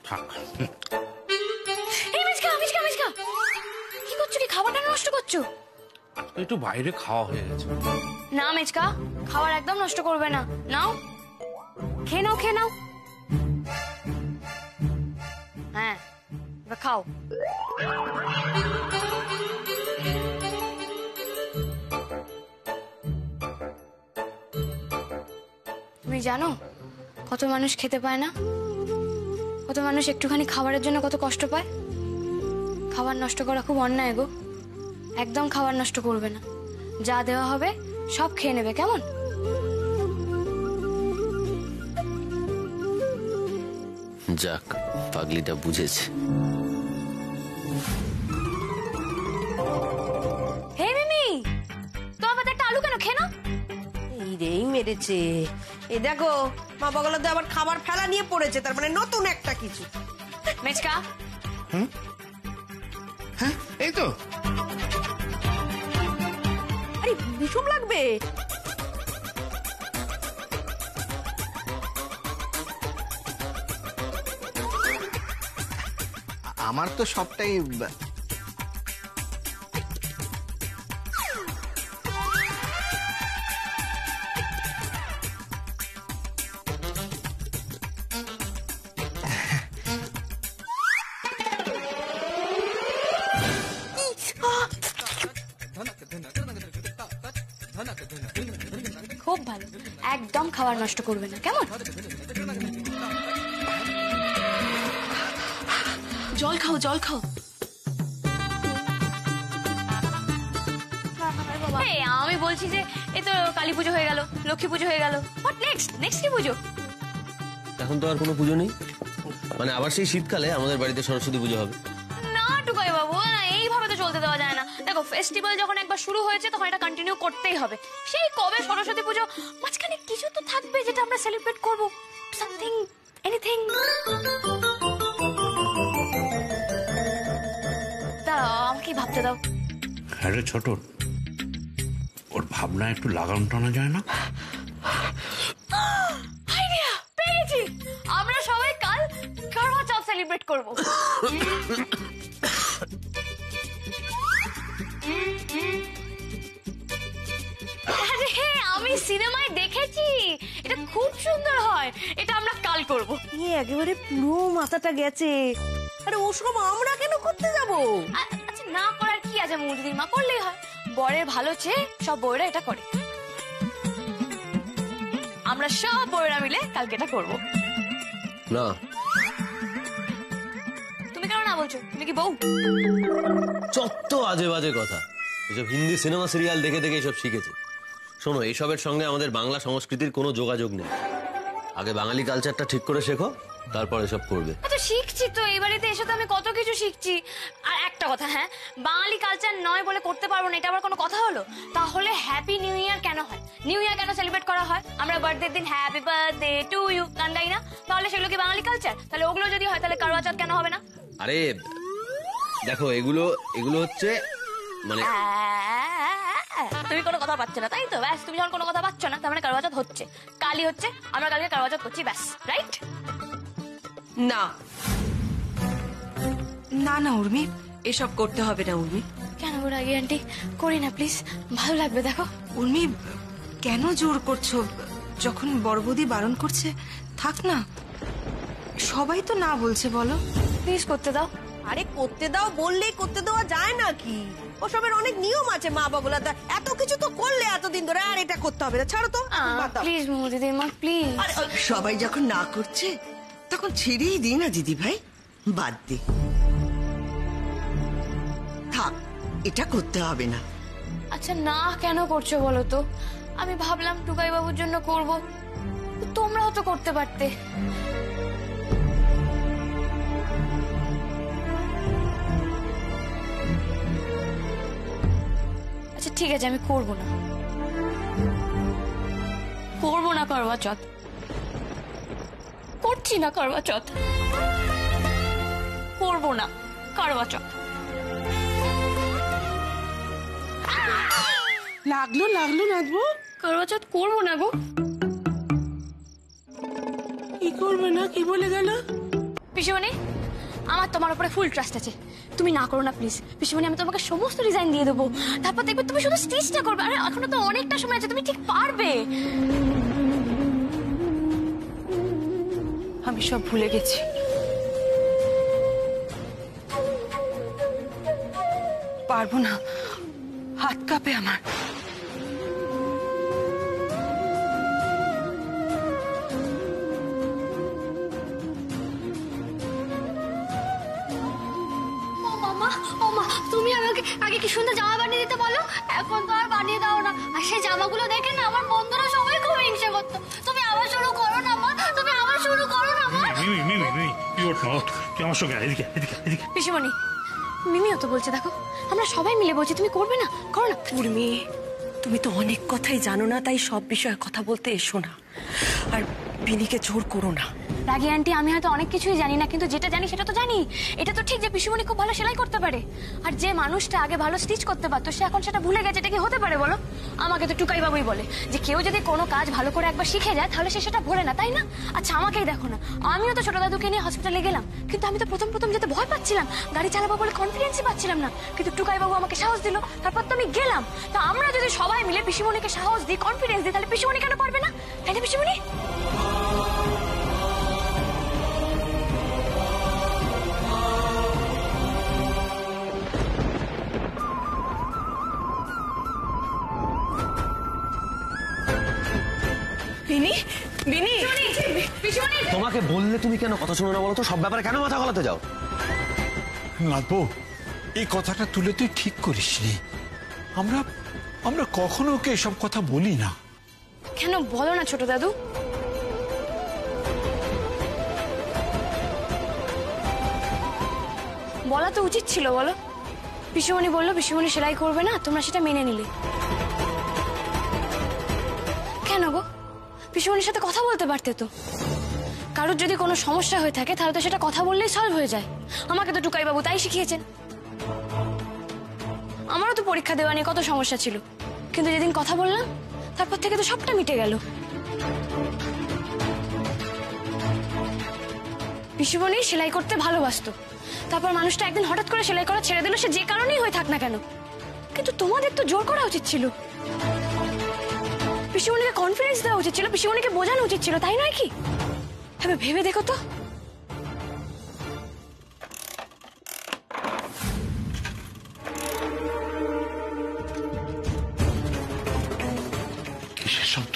থাক। এই মিচকা মিচকা মিচকা, কি করছো? কি খাবারটা নষ্ট করছো? একটু বাইরে খাওয়া হয়ে গেছে। না মিচকা, খাবার একদম নষ্ট করবে না। নাও, খেয়ে নাও, খেয়ে নাও। হ্যাঁ, এবার খাও। তুমি জানো কত মানুষ খেতে পায় না, কত মানুষ একটুখানি খাবারের জন্য কত কষ্ট পায়। খাবার নষ্ট করা খুব অন্যায় গো। একদম খাবার নষ্ট করবে না, যা দেওয়া হবে সব খেয়ে নেবে, কেমন? যাক, পাগলিটা বুঝেছে। হে মিমি, তোমার পাতে একটা আলু কেন? খেয়ে নাও। এই রেই মেরেছে। এই দেখো, মা বগলা তো আবার খাবার ফেলা নিয়ে পড়েছে, তার মানে নতুন একটা কিছু। মেচকা, হ্যাঁ এই তো। আরে বিষম লাগবে। আমার তো সবটাই খুব ভালো, একদম খাবার নষ্ট করবে না, কেমন? জল খাও, জল খাও। আমি বলছি যে এই তো কালী পুজো হয়ে গেল, লক্ষ্মী পুজো হয়ে গেল, হোয়াট নেক্সট? নেক্সট কি পুজো? এখন তো আর কোনো পুজো নেই, মানে আবার সেই শীতকালে আমাদের বাড়িতে সরস্বতী পুজো হবে। না টুকাই বাবু, না এইভাবে তো চলতে দেওয়া যায় না। দেখো, ফেস্টিভ্যাল যখন একবার শুরু হয়েছে তখন এটা কন্টিনিউ করতেই হবে। সেই কবে সরস্বতী পুজো, মাঝখানে কিছু তো থাকবে যেটা আমরা সেলিব্রেট করব, সামথিং, এনিথিং। দাঁড়াও, আমাকে ভাবতে দাও। হ্যাঁ রে ছোট, ওর ভাবনা একটু লাগাম টানা যায় না? আইডিয়া পেয়েছি, আমরা সবাই কাল কারওয়া চৌথ সেলিব্রেট করব। আরে আমি সিনেমায় দেখেছি, এটা খুব সুন্দর হয়, এটা আমরা কাল করব। একেবারে পুরো মাথাটা গেছে। আরে ওসব আমরা কেন করতে যাব? আচ্ছা, না করার কি আছে মুদিদির মা, করলেই হয়। বরের ভালো চেয়ে সব বউরা এটা করে। আমরা সব বউরা মিলে কালকে এটা করবো। না, তুমি কেন না বলছো? তুমি কি বউ? যত আজে বাজে কথা। এসব হিন্দি সিনেমা সিরিয়াল দেখে দেখে এসব শিখেছে। শোনো, এসবের সঙ্গে আমাদের বাংলা সংস্কৃতির কোনো যোগাযোগ নেই। আগে বাঙালি কালচারটা ঠিক করে শেখো, তারপর এসব করবে। আচ্ছা শিখছি তো, এই বাড়িতে এসে তো আমি কত কিছু শিখছি। আর একটা কথা, হ্যাঁ, বাঙালি কালচার নয় বলে করতে পারবো না, এটা আবার কোনো কথা হলো? তাহলে হ্যাপি নিউ ইয়ার কেন হয়? নিউ ইয়ার কেন সেলিব্রেট করা হয়? আমরা বার্থডে দিন হ্যাপি বার্থডে টু ইউ গান গাই না? তাহলে সেগুলো কি বাঙালি কালচার? তাহলে ওগুলো যদি হয় তাহলে কারওয়া চৌথ কেন হবে না? আরে দেখো, এগুলো হচ্ছে মানে তুমি কোনো কথা পাচ্ছ না, তাই তো? ব্যাস, তুমি যখন কোনো কথা পাচ্ছ না তার মানে কারওয়া চৌথ হচ্ছে, কালই হচ্ছে, আমরা কালকে কারওয়া চৌথ করছি, ব্যাস, রাইট? না না না উর্মি, এসব করতে হবে না উর্মি। কেন গো রাগি আন্টি? করি না প্লিজ, ভালো লাগবে। দেখো উর্মি, কেন জোর করছো? যখন বড় বৌদি বারণ করছে, থাক না। সবাই তো না বলছে, বলো। প্লিজ করতে দাও। আরে করতে দাও বললেই করতে দেওয়া যায় নাকি? ওসবের অনেক নিয়ম আছে মা বাবুলা, এত কিছু তো করলে এতদিন ধরে, আর এটা করতে হবে না, ছাড়ো তো। প্লিজ দিদি মা, প্লিজ। সবাই যখন না করছে তখন ছেড়েই দিই না দিদি ভাই, বাদ দে, থাক, এটা করতে হবে না। আচ্ছা না কেন করছো বলো তো? আমি ভাবলাম টুকাই বাবুর জন্য করব, তোমরাও তো করতে পারতে। আচ্ছা ঠিক আছে, আমি করব না, করবো না কারওয়া চৌথ, করছি না কারওয়া চৌথ, করবো না কারওয়া চৌথ। লাগলো লাগলো নাচবো, কারওয়া চৌথ করবো না গো। কি করবে না? কি বলে গেল? পিসিমণি আমার তোমার উপরে ফুল ট্রাস্ট আছে, তুমি না করো না প্লিজ। পিসিমণি আমি তোমাকে সমস্ত ডিজাইন দিয়ে দেবো, তারপর দেখবে তুমি শুধু স্টিচটা করবে। আরে এখনো তো অনেকটা সময় আছে, তুমি ঠিক পারবে। আমি সব ভুলে গেছি। পারবো না, হাত কাঁপে আমার। ও মা, তুমি আমাকে আগে কি সুন্দর জামা বানিয়ে দিতে বলো, এখন তো আর বানিয়ে দাও না। আর সেই জামাগুলো দেখে না আমার বন্ধুরা সবাই খুব হিংসা করতো। তুমি আবার শুরু করো না মা, তুমি আবার শুরু করো না মা। মিমি তুই ওঠ না, ওঠ, তুই আমার সঙ্গে আয়, এদিকে এদিকে এদিকে। পিসিমণি মিমিও তো বলছে, দেখো আমরা সবাই মিলে বলছি, তুমি করবে না, করো না। উর্মি, তুমি তো অনেক কথাই জানো না, তাই সব বিষয়ে কথা বলতে এসো না। আর বিনিকে জোর করো না। রাগি আন্টি, আমি হয়তো অনেক কিছুই জানি না, কিন্তু যেটা জানি সেটা তো জানি। এটা তো ঠিক যে পিসিমণি খুব ভালো সেলাই করতে পারে, আর যে মানুষটা আগে ভালো স্টিচ করতে পারতো সে এখন সেটা ভুলে গেছে। এটা কি হতে পারে বলো? আমাকে তো টুকাই বাবুই বলে যে কেউ যদি কোনো কাজ ভালো করে একবার শিখে যায় তাহলে সে সেটা ভোলে না, তাই না? আচ্ছা আমাকেই দেখো না, আমিও তো ছোট দাদুকে নিয়ে হসপিটালে গেলাম, কিন্তু আমি তো প্রথম যেতে ভয় পাচ্ছিলাম, গাড়ি চালাবো বলে কনফিডেন্সই পাচ্ছিলাম না, কিন্তু টুকাই বাবু আমাকে সাহস দিল, তারপর তো আমি গেলাম। তো আমরা যদি সবাই মিলে পিসিমণিকে সাহস দিই, কনফিডেন্স দিই, তাহলে পিসিমণি কেন পারবে না? তাই না পিসিমণি? বিনি, বিনি, পিসিমণি তোমাকে বললে তুমি কেন কথা শোনো না বলো তো? সব ব্যাপারে কেন মাথা গলাতে যাও? নাথবো, এই কথাটা তুলে তুই ঠিক করিস নি। আমরা আমরা কখনো ওকে এসব কথা বলি না। কেন বলো না ছোট দাদু? বলা তো উচিত ছিল, বলো। পিসিমণি বললো পিসিমণি সেলাই করবে না, তোমরা সেটা মেনে নিলে। কেন গো? পিসিমণির সাথে কথা বলতে পারতে তো। কারোর যদি কোনো সমস্যা হয়ে থাকে তাহলে তো সেটা কথা বললেই সলভ হয়ে যায়। আমাকে তো টুকাই বাবু তাই শিখিয়েছেন। আমারও তো পরীক্ষা দেওয়া নিয়ে কত সমস্যা ছিল, কিন্তু যেদিন কথা বললাম তারপর থেকে তো সবটা মিটে গেল। পিসিমণি সেলাই করতে ভালোবাসতো, তারপর মানুষটা একদিন হঠাৎ করে সেলাই করা ছেড়ে দিল, সে যে কারণেই হয়ে থাক না কেন। কিন্তু তোমাদের তো জোর করা উচিত ছিল, পিসিমণিকে কনফিডেন্স দেওয়া উচিত ছিল, পিসিমণিকে বোঝানো উচিত ছিল, তাই নয় কি? তবে ভেবে দেখো তো। কিসের শব্দ?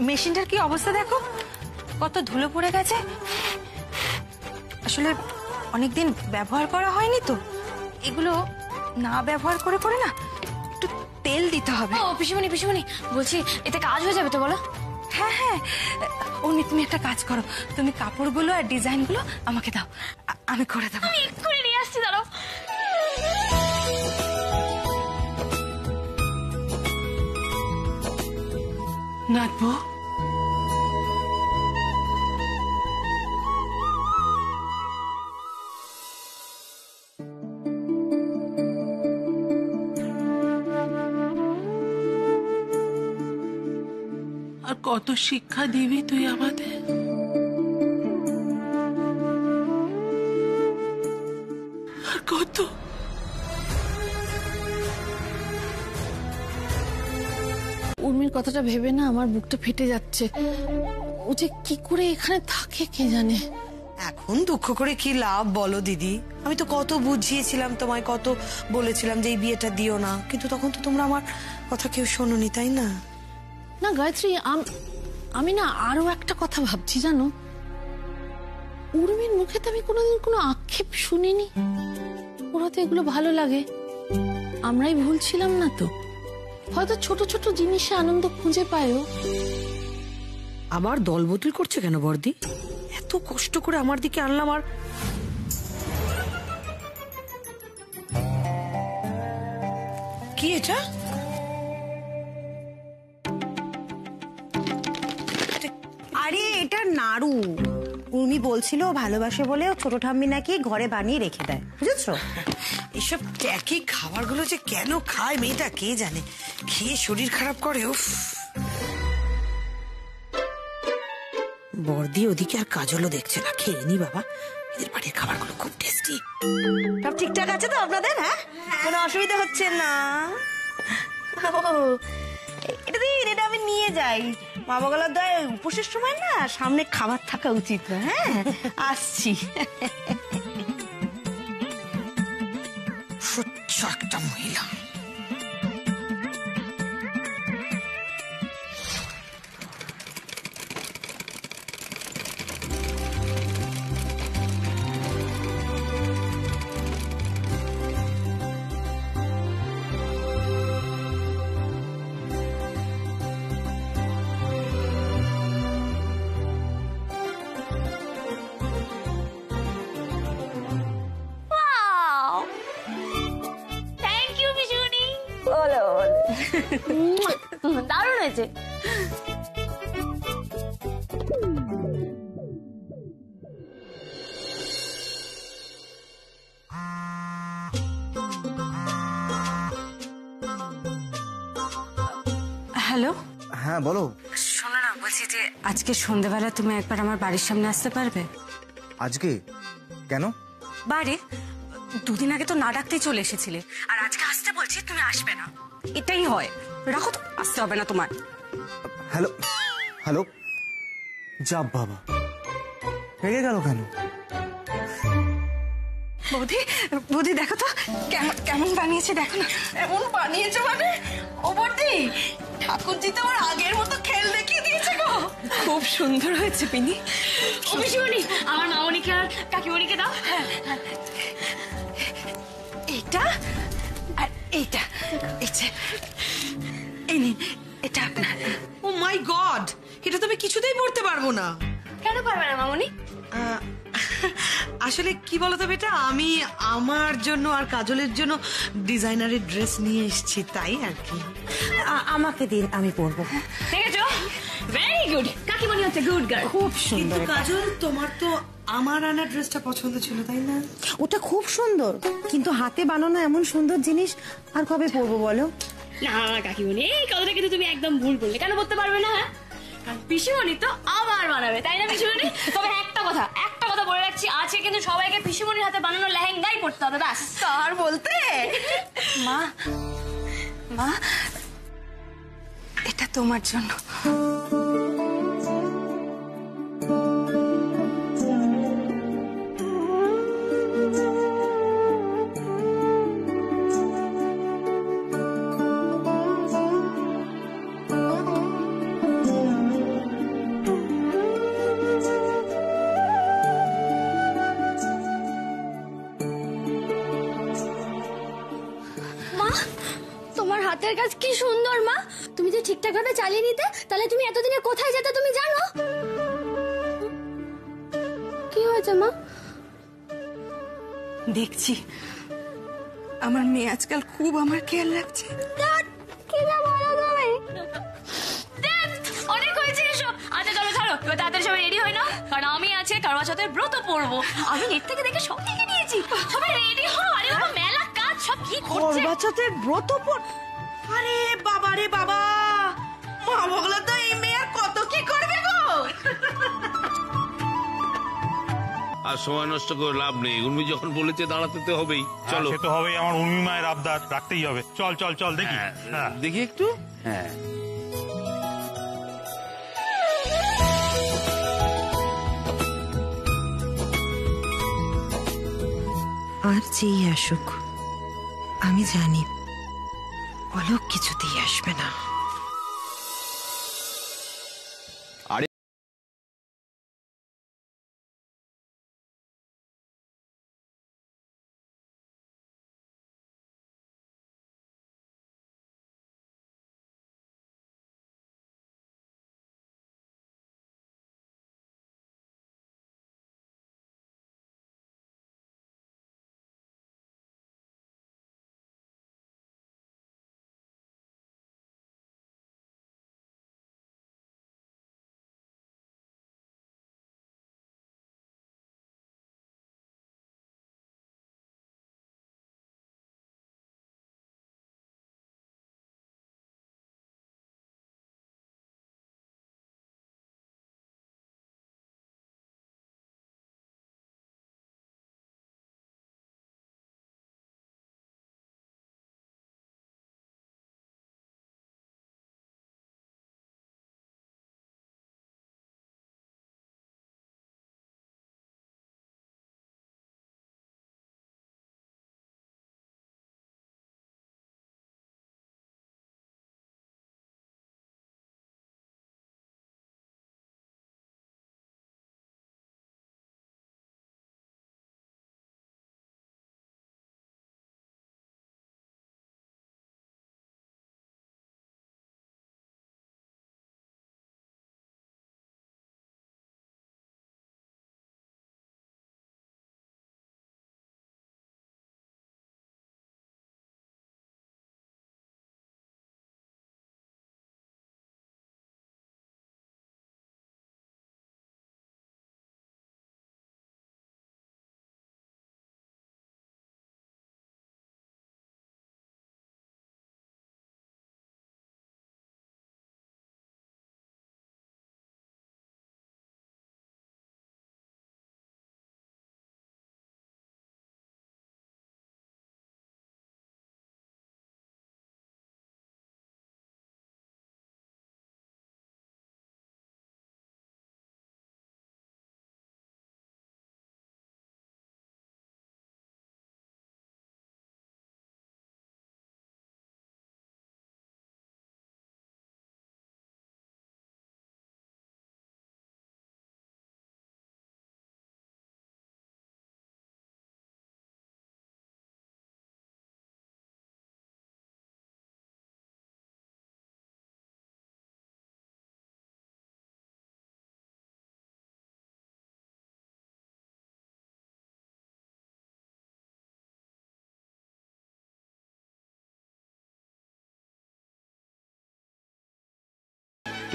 মেশিনটার কি অবস্থা দেখো, কত ধুলো পড়ে গেছে। আসলে অনেকদিন ব্যবহার করা হয়নি তো, এগুলো না ব্যবহার করে করে না একটু তেল দিতে হবে। ও পিসিমণি, পিসিমণি বলছি এতে কাজ হয়ে যাবে তো বলো? হ্যাঁ হ্যাঁ, অমনি তুমি একটা কাজ করো, তুমি কাপড়গুলো আর ডিজাইনগুলো আমাকে দাও, আমি করে দেবো। আমি এক্ষুনি নিয়ে আসছি, দাঁড়াও। আর কত শিক্ষা দিবি তুই আমাদের? আর কত? উর্মির কথাটা ভেবে না আমার বুকটা ফেটে যাচ্ছে। ও যে কি করে এখানে থাকে কে জানে। এখন দুঃখ করে কি লাভ বলো দিদি? আমি তো কত বুঝিয়েছিলাম তোমায়, কত বলেছিলাম যে এই বিয়েটা দিও না, কিন্তু তখন তো তোমরা আমার কথা কেউ শোনোনি, তাই না? না গায়ত্রী, আমি না আরো একটা কথা ভাবছি জানো। উর্মির মুখে তো আমি কোনোদিন কোনো আক্ষেপ শুনিনি। ওরা তো এগুলো ভালো লাগে, আমরাই ভুল ছিলাম না তো। হয়তো ছোট ছোট জিনিসে আনন্দ খুঁজে পায়ও। আবার দলবদল করছে কেন বর্দি? এত কষ্ট করে আমার দিকে আনলাম, আর কি এটা? আরে এটা নাড়ু। উর্মি বলছিল ভালোবাসে বলে ও ছোট ঠাম্মি নাকি ঘরে বানিয়ে রেখে দেয়, বুঝেছো? এসব ট্যাকি খাবারগুলো যে কেন খায় মেয়েটা কে জানে, খেয়ে শরীর খারাপ করে। উফ, বর্দি ওদিকে আর কাজলও দেখছে না, খেয়ে নি বাবা, এদের বাড়ির খাবারগুলো খুব টেস্টি। সব ঠিকঠাক আছে তো আপনাদের? হ্যাঁ, কোনো অসুবিধা হচ্ছে না? এটা দিন, এটা আমি নিয়ে যাই। মা বাগলার দয় উপোসের সময় না সামনে খাবার থাকা উচিত না। হ্যাঁ, আসছি। সচ্ছ একটা মহিলা। দারুণ হয়েছে। হ্যালো, হ্যাঁ বলো। শোনো না, বলছি যে আজকে সন্ধ্যাবেলা তুমি একবার আমার বাড়ির সামনে আসতে পারবে? আজকে কেন? বাড়ি দুদিন আগে তো না ডাকতেই চলে এসেছিলে, আর আজকে আসতে বলছি তুমি আসবে না। এটাই হয়, রাখো তো, আসতে হবে না তোমার। হ্যালো হ্যালো, যাব বাবা, রেগে গেল কেন? বৌদি, বৌদি দেখো তো কেমন বানিয়েছে, দেখো না। এমন বানিয়েছে মানে? ও বর্দি, ঠাকুরজি তো আমার আগের মতো খেল দেখিয়ে দিয়েছে গো। খুব সুন্দর হয়েছে পিনি। ও পিসিমণি, আমার মামনিকে আর কাকিমণিকে দাও। এইটা আর এইটা, এই নিন, এটা আপনার। ও মাই গড, এটা তো আমি কিছুতেই পড়তে পারবো না। কেন পারবে না মামনি? আসলে কি বলতো বেটা, আমি আমার জন্য আর কাজলের জন্য ডিজাইনারের ড্রেস নিয়ে এসেছি, তাই আর কি। আমাকে দিন, আমি পরবো। দেখেছো, ভেরি গুড। কাকিমণি হচ্ছে গুড গার্ল। খুব কিন্তু সুন্দর। কাজল, তোমার তো আমার আনা ড্রেসটা পছন্দ ছিল, তাই না? ওটা খুব সুন্দর, কিন্তু হাতে বানানো এমন সুন্দর জিনিস আর কবে পরবো বলো? না কাকিমণি, এই কথাটা কিন্তু তুমি একদম ভুল বললে। কেন বলতে পারবে না? পিসিমণি তো আবার বানাবে, তাই না পিসিমণি? তবে একটা কথা বলে রাখছি, আছে কিন্তু সবাইকে পিসিমণির হাতে বানানো লেহেঙ্গাই পরতে হবে, ব্যাস। তার বলতে মা, মা, এটা তোমার জন্য। তোমার হাতের কাজ কি সুন্দর মা। তুমি যদি ঠিকঠাক ভাবে চালিয়ে নিতে, তাহলে তুমি এতদিনে কোথায় যেতে তুমি জানো? কি হয়েছে মা? দেখছি আমার মেয়ে আজকাল খুব আমার খেয়াল রাখছে। অনেক হয়েছে এসব। আচ্ছা চলো ছাড়ো, তাদের সবাই রেডি হয় না, কারণ আমি আছে কারওয়া চৌথের ব্রত পড়বো। আমি নেট থেকে দেখে সব দেখে নিয়েছি। সবাই রেডি হও। আরে বাবা, মেলা কাজ সব কি করছে? করবাচতের ব্রত পর? আরে বাবা রে বাবা, মা বগলা তো এই মেয়ে আর কত আর সময় নষ্ট করে লাভ নেই। উর্মি যখন বলেছে দাঁড়াতে তো হবেই। চলো। সে তো হবেই, আমার উর্মি মায়ের আবদার রাখতেই হবে। চল চল চল দেখি। হ্যাঁ দেখি একটু। হ্যাঁ আর যেই আসুক আমি জানি অলোক কিছুতেই আসবে না।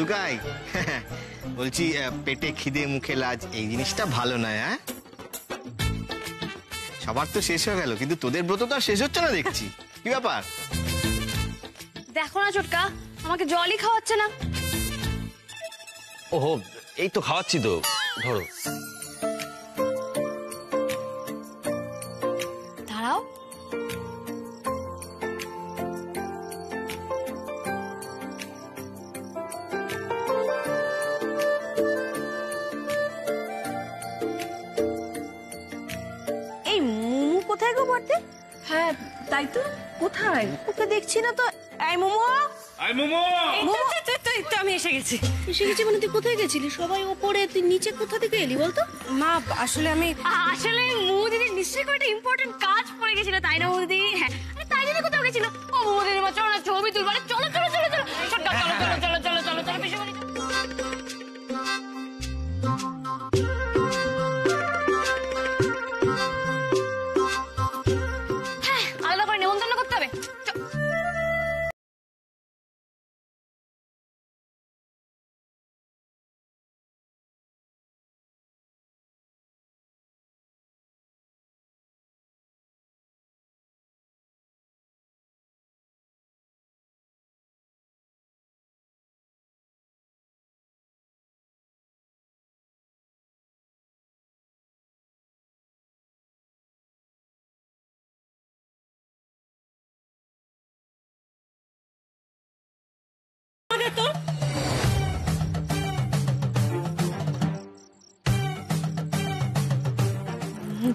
টুকাই বলছি পেটে খিদে মুখে লাজ এই জিনিসটা ভালো নয়। হ্যাঁ সবার তো শেষ হয়ে গেল কিন্তু তোদের ব্রত তো আর শেষ হচ্ছে না দেখছি। কি ব্যাপার? দেখো না ছোটকা, আমাকে জলই খাওয়াচ্ছে না। ওহো, এই তো খাওয়াচ্ছি তো, ধরো। দাঁড়াও, এই মুমু কোথায় গো বর্তে? হ্যাঁ তাই তো, কোথায় ওকে দেখছি না তো। এই মুমু, আই মোমো, আমি এসে গেছি। এসে গেছি মানে তুই কোথায় গেছিলি? সবাই ওপরে, তুই নিচে কোথা থেকে এলি বলতো? মা আসলে আসলে মুদিদি নিশ্চয়ই কোনো একটা ইম্পর্টেন্ট কাজ পড়ে গেছিল, তাই না মুদিদি? হ্যাঁ, আরে তাই জন্য কোথাও গেছিল। ও মুদিদি মা, চলো না ছবি তুলবো। আরে চলো চলো চলো চলো ছোটকা, চলো চলো চলো চলো চলো চলো বেশি বলি। হ্যাঁ, আলাদা করে নেমন্তন্ন করতে হবে। তোর?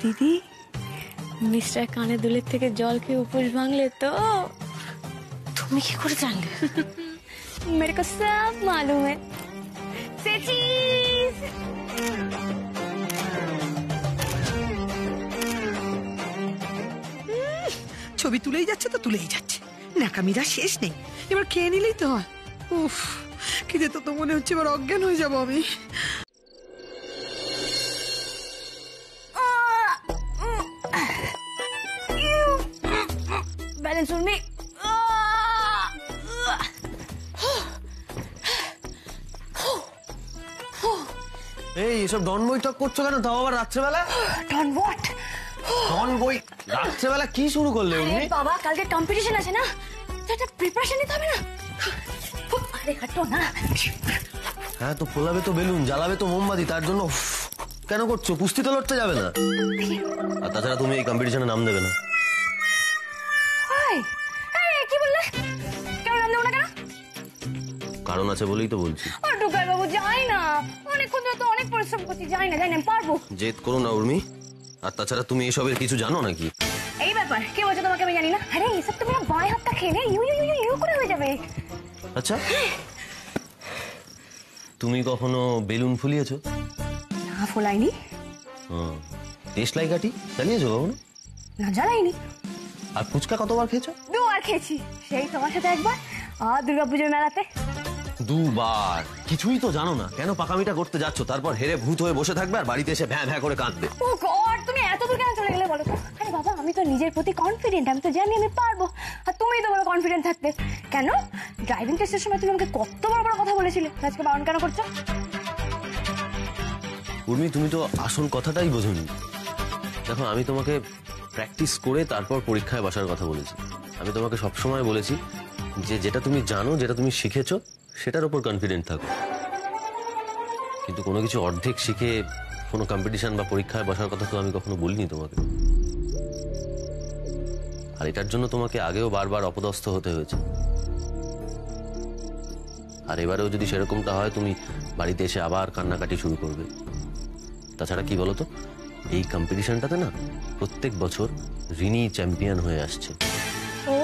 দিদি মিস্টার কানে দুলের থেকে জল খেয়ে উপোস ভাঙলে তো তুমি কি করে জানলে? मेरे को सब मालूम है से चीज ছবি তুলেই যাচ্ছে তো তুলেই যাচ্ছে, ন্যাকামিরা শেষ নেই। এবার খেয়ে নিলেই তো হয়। উফ, খিদে তো মনে হচ্ছে এবার অজ্ঞান হয়ে যাবো আমি। बैलेंस ऑन मी এই এসব ডন বই টক করছো কেন, তাও আবার রাত্রেবেলা? डॉन व्हाट ডন বই রাত্রেবেলা কি শুরু করলে উনি? अरे बाबा কালকে কম্পিটিশন আছে না, তো একটা প্রিপারেশন নিতে হবে না। আরে হাঁটো না। হ্যাঁ তো ফোলাবে তো বেলুন, জ্বালাবে তো মোমবাতি, তার জন্য উফ কেন করছো? পুস্তি তো লড়তে যাবে না। আর তাছাড়া তুমি এই কম্পিটিশনে নাম দেবে না। হাই এই কি বললে? কেন নাম দেবো না কেন? কারণ আছে বলেই তো বলছি। আর টুকাই বাবু যাই না, অনেকক্ষণ ধরে তো অনেক পরিশ্রম করছি, যাই না আমি পারবো। জেদ করো না উর্মি। আর তাছাড়া তুমি এসবের কিছু জানো নাকি? এই ব্যাপার কে বলছে তোমাকে আমি জানি না? আরে এসব তো পুরো বাঁয়ে হাতটা খেলে ইউ ইউ ইউ ইউ করে হয়ে যাবে। আচ্ছা তুমি কখনো বেলুন ফুলিয়েছো? না ফোলাইনি। দেশলাই কাঠি চালিয়েছো কখনো? না জ্বালাইনি। আর ফুচকা কতবার খেয়েছো? দুবার খেয়েছি, সেই তোমার সাথে একবার আর দুর্গাপুজোর মেলাতে। দুবার? কিছুই তো জানো না, কেন পাকামিটা করতে যাচ্ছ? তারপর হেরে ভূত হয়ে বসে থাকবে আর বাড়িতে এসে ভ্যাঁ ভ্যাঁ করে কাঁদবে। ও গড, তুমি এত দূর কেন চলে গেলে বলো তো? আরে বাবা আমি তো নিজের প্রতি কনফিডেন্ট, আমি তো জানি আমি পারবো। আর তুমিই তো বড় কনফিডেন্ট থাকতে। কেন ড্রাইভিং টেস্টের সময় তুমি আমাকে কত বড় বড় কথা বলেছিলে, আজকে বারণ কেন করছো? উর্মি তুমি তো আসল কথাটাই বোঝোনি। দেখো আমি তোমাকে প্র্যাকটিস করে তারপর পরীক্ষায় বসার কথা বলেছি। আমি তোমাকে সবসময় বলেছি যে যেটা তুমি জানো, যেটা তুমি শিখেছো সেটার উপর কনফিডেন্ট থাকো। কিন্তু কোনো কিছু অর্ধেক শিখে কোনো কম্পিটিশন বা পরীক্ষায় বসার কথা তো আমি কখনো বলিনি তোমাকে। আর এটার জন্য তোমাকে আগেও বারবার অপদস্থ হতে হয়েছে। আর এবারেও যদি সেরকমটা হয়, তুমি বাড়িতে এসে আবার কান্নাকাটি শুরু করবে। তাছাড়া কি বলতো, এই কম্পিটিশনটাতে না প্রত্যেক বছর রিনি চ্যাম্পিয়ন হয়ে আসছে। ও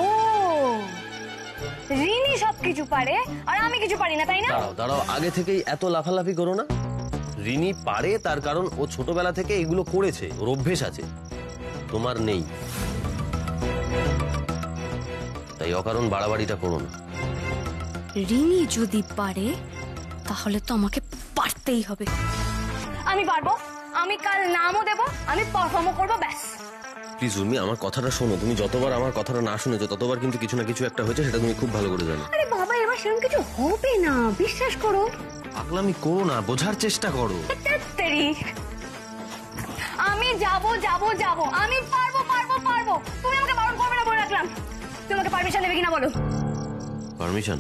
রিনি সবকিছু পারে আর আমি কিছু পারি না, তাই না? দাঁড়াও দাঁড়াও, আগে থেকেই এত লাফালাফি করো না। রিনি পারে তার কারণ ও ছোটবেলা থেকে এগুলো করেছে, ওর অভ্যেস আছে, তোমার নেই। তাই অকারণ বাড়াবাড়িটা করো না। রিনি যদি পারে তাহলে তো আমাকে পারতেই হবে। আমি পারবো, আমি কাল নামও দেবো, আমি পারফর্মও করবো, ব্যাস। প্লিজ উর্মি আমার কথাটা শোনো। তুমি যতবার আমার কথাটা না শুনেছো ততবার কিন্তু কিছু না কিছু একটা হয়েছে, সেটা তুমি খুব ভালো করে জানো। আরে বাবা এবার সেরকম কিছু হবে না, বিশ্বাস করো। পাগলামি করো না, বোঝার চেষ্টা করো। আমি যাবো যাবো যাবো, আমি পারবো পারবো পারবো। তুমি আমাকে বারণ করবে না বলে রাখলাম। তুমি আমাকে পারমিশন দেবে কিনা বলো? পারমিশন?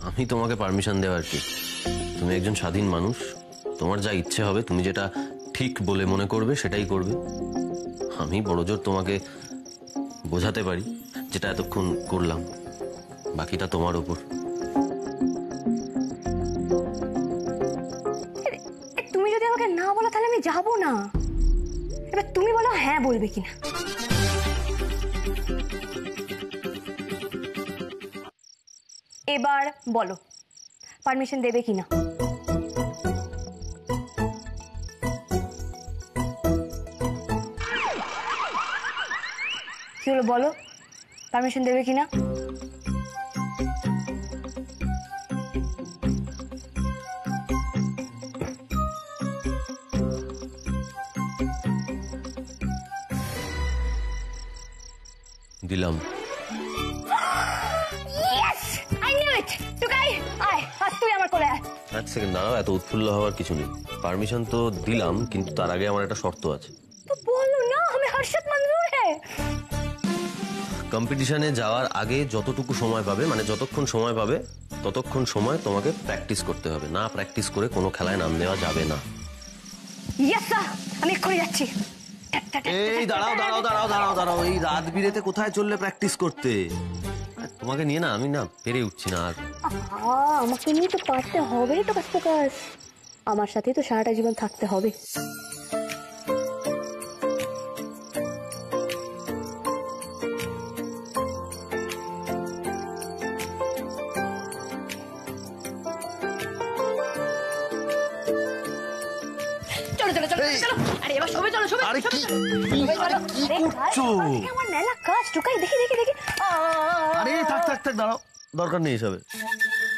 আমি তোমাকে পারমিশন দেওয়ার কি? তুমি একজন স্বাধীন মানুষ, তোমার যা ইচ্ছে হবে, তুমি যেটা ঠিক বলে মনে করবে সেটাই করবে। আমি বড়জোর তোমাকে বোঝাতে পারি, যেটা এতক্ষণ করলাম। বাকিটা তোমার ওপর। তুমি যদি আমাকে না বলো তাহলে আমি যাবো না। এবার তুমি বলো হ্যাঁ বলবে কিনা। এবার বলো পারমিশন দেবে কিনা। কি হলো বলো, পারমিশন দেবে কিনা? দিলাম। এক সেকেন্ড দাঁড়াও, এত উৎফুল্ল হওয়ার কিছু নেই। পারমিশন তো দিলাম, কিন্তু তার আগে আমার একটা শর্ত আছে। তো বলো না, আমি হর্ষদ মঞ্জুর হ্যাঁ। কম্পিটিশনে যাওয়ার আগে যতটুকু সময় পাবে, মানে যতক্ষণ সময় পাবে ততক্ষণ সময় তোমাকে প্র্যাকটিস করতে হবে। না প্র্যাকটিস করে কোনো খেলায় নাম দেওয়া যাবে না। ইয়েস স্যার, আমি এক্ষুনি যাচ্ছি। এই দাঁড়াও দাঁড়াও দাঁড়াও দাঁড়াও দাঁড়াও, এই রাত বিরেতে কোথায় চললে প্র্যাকটিস করতে? তোমাকে নিয়ে না আমি না পেরে উঠছি না আর। আমাকে নিয়ে তো পারতে হবে তো কাজ, আমার সাথেই তো সারাটা জীবন থাকতে হবে। চলো চলো চলো চলো, আরে এবার সবাই চলো, সবাই আরে কি করছো? আমার মেলা কাজ, টুকাই দেখি দেখি দেখি। আরে থাক থাক থাক, দাঁড়াও, দরকার নেই এসবে।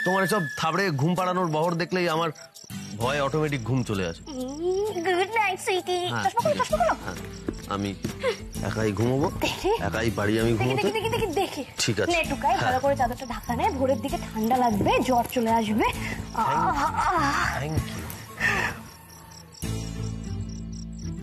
তোমার এসব থাবড়ে ঘুম পাড়ানোর বহর দেখলেই আমার ভয় অটোমেটিক ঘুম চলে আসে। Good night sweetie. আমি একাই ঘুমোবো, একাই বাড়ি আমি দেখি ঘুমোতে। দেখি দেখি দেখি। ঠিক আছে। নে টুকাই ভালো করে চাদরটা ঢাকা নে, ভোরের দিকে ঠান্ডা লাগবে, জ্বর চলে আসবে। Thank you.